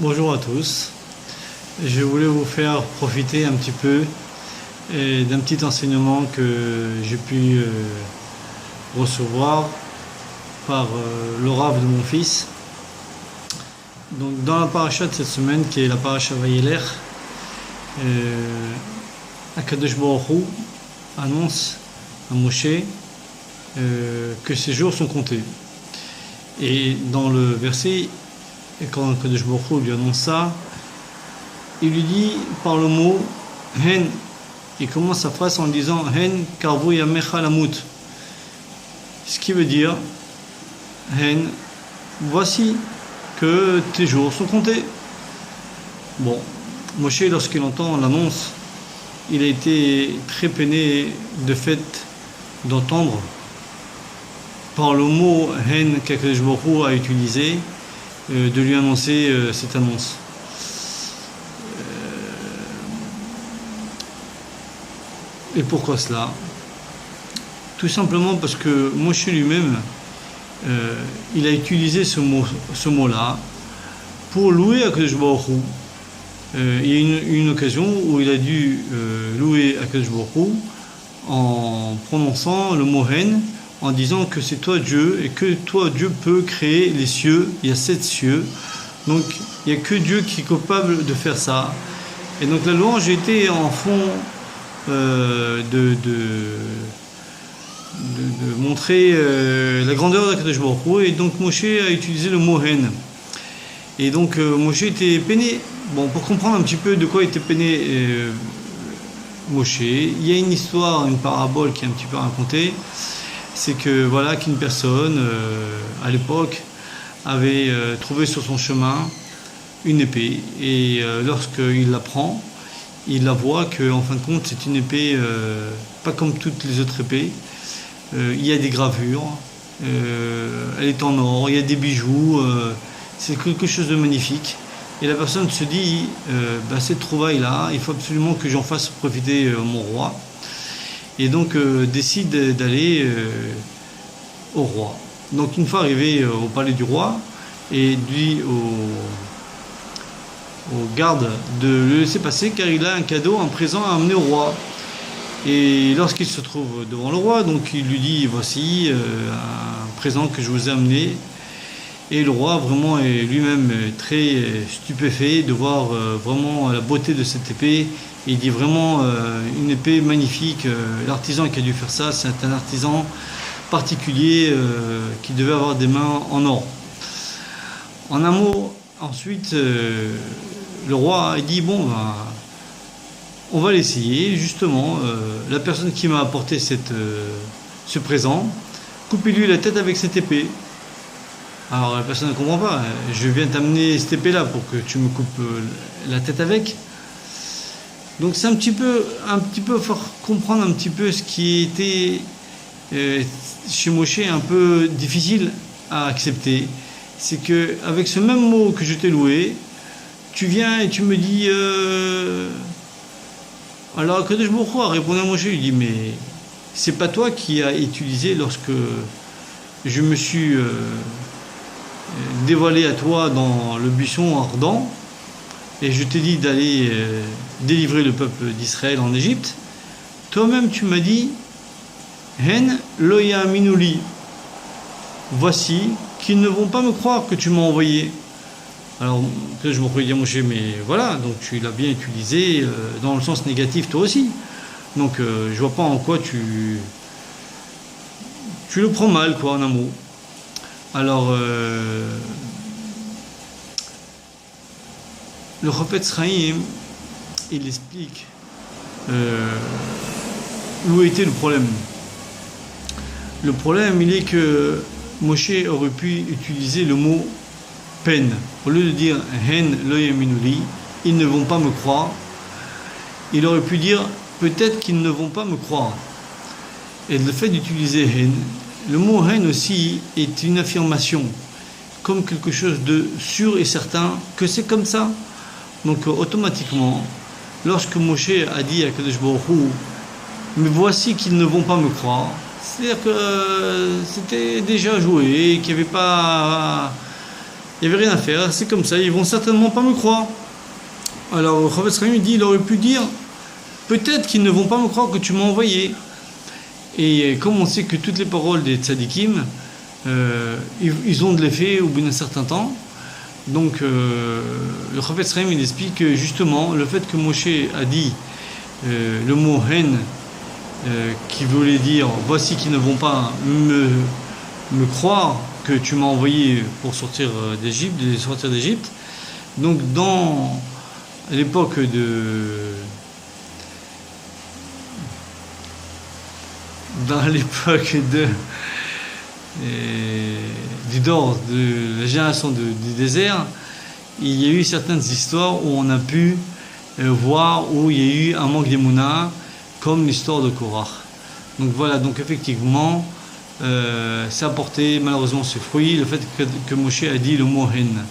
Bonjour à tous. Je voulais vous faire profiter un petit peu d'un petit enseignement que j'ai pu recevoir par le Rav de mon fils. Donc dans la paracha de cette semaine, qui est la paracha Vayeler, Akadosh Baruch Hu annonce à Moshe que ses jours sont comptés. Et dans le verset, quand Akadosh Baruch Hu lui annonce ça, il lui dit par le mot Hen. Il commence sa phrase en disant Hen karvu yamecha lamut. Ce qui veut dire Hen, voici que tes jours sont comptés. Bon, Moshe, lorsqu'il entend l'annonce, il a été très peiné de fait d'entendre par le mot Hen qu'Akadosh Baruch Hu a utilisé, de lui annoncer cette annonce. Et pourquoi cela? Tout simplement parce que Moshe lui-même, il a utilisé ce mot-là pour louer Akadosh Baruch Hu. Il y a une occasion où il a dû louer Akadosh Baruch Hu en prononçant le mot Hen, en disant que c'est toi Dieu et que toi Dieu peut créer les cieux. Il y a 7 cieux, donc il n'y a que Dieu qui est capable de faire ça. Et donc la louange était en fond de montrer la grandeur d'Akadosh Baruch Hu, et donc Moshe a utilisé le mot Hen. Et donc Moshe était peiné. Bon, pour comprendre un petit peu de quoi était peiné Moshe, il y a une histoire, une parabole qui est un petit peu racontée. C'est que voilà qu'une personne à l'époque avait trouvé sur son chemin une épée, et lorsqu'il la prend, il la voit qu'en fin de compte c'est une épée pas comme toutes les autres épées. Il y a des gravures, elle est en or, il y a des bijoux, c'est quelque chose de magnifique. Et la personne se dit, cette trouvaille-là, il faut absolument que j'en fasse profiter mon roi. Et donc décide d'aller au roi. Donc une fois arrivé au palais du roi, et dit au garde de le laisser passer car il a un cadeau, un présent à amener au roi. Et lorsqu'il se trouve devant le roi, donc il lui dit voici un présent que je vous ai amené. Et le roi vraiment est lui-même très stupéfait de voir vraiment la beauté de cette épée. Il dit vraiment une épée magnifique. L'artisan qui a dû faire ça, c'est un artisan particulier qui devait avoir des mains en or. En un mot, ensuite, le roi a dit bon, on va l'essayer. Justement, la personne qui m'a apporté ce présent, coupez-lui la tête avec cette épée. Alors la personne ne comprend pas. Je viens t'amener cette épée-là pour que tu me coupes la tête avec. Donc c'est un petit peu faire comprendre un petit peu ce qui était chez Moshe un peu difficile à accepter. C'est que avec ce même mot que je t'ai loué, tu viens et tu me dis alors Akadosh Baruch Hu a répondu à Moshe, il dit mais c'est pas toi qui as utilisé lorsque je me suis dévoilé à toi dans le buisson ardent et je t'ai dit d'aller délivrer le peuple d'Israël en Égypte. Toi-même tu m'as dit Hen lo ya'aminu li, voici qu'ils ne vont pas me croire que tu m'as envoyé. Alors je me pourrais dire Moshe, mais voilà, donc tu l'as bien utilisé dans le sens négatif toi aussi, donc je vois pas en quoi tu le prends mal, quoi, en un mot. Alors le Chafetz Chaim, il explique où était le problème. Le problème, il est que Moshe aurait pu utiliser le mot peine. Au lieu de dire Hen lo ya'aminu li, ils ne vont pas me croire, il aurait pu dire peut-être qu'ils ne vont pas me croire. Et le fait d'utiliser Hen, le mot Hen aussi est une affirmation, comme quelque chose de sûr et certain que c'est comme ça. Donc automatiquement, lorsque Moshe a dit à Kadosh Baruch Hu, mais voici qu'ils ne vont pas me croire, c'est-à-dire que c'était déjà joué, qu'il n'y avait pas il n'y avait rien à faire, c'est comme ça, ils vont certainement pas me croire. Alors le Chafetz Chaim dit, il aurait pu dire, peut-être qu'ils ne vont pas me croire que tu m'as envoyé. Et comme on sait que toutes les paroles des tzadikim, ils ont de l'effet au bout d'un certain temps, donc le Chafetz Chaim il explique que justement le fait que Moshe a dit le mot hen, qui voulait dire voici qu'ils ne vont pas me croire que tu m'as envoyé pour sortir d'Égypte. Donc dans l'époque du Dor, de la génération du désert, il y a eu certaines histoires où on a pu voir où il y a eu un manque d'émouna, comme l'histoire de Korach. Donc voilà, donc effectivement, ça a porté malheureusement ses fruits, le fait que Moshe a dit le mot hen.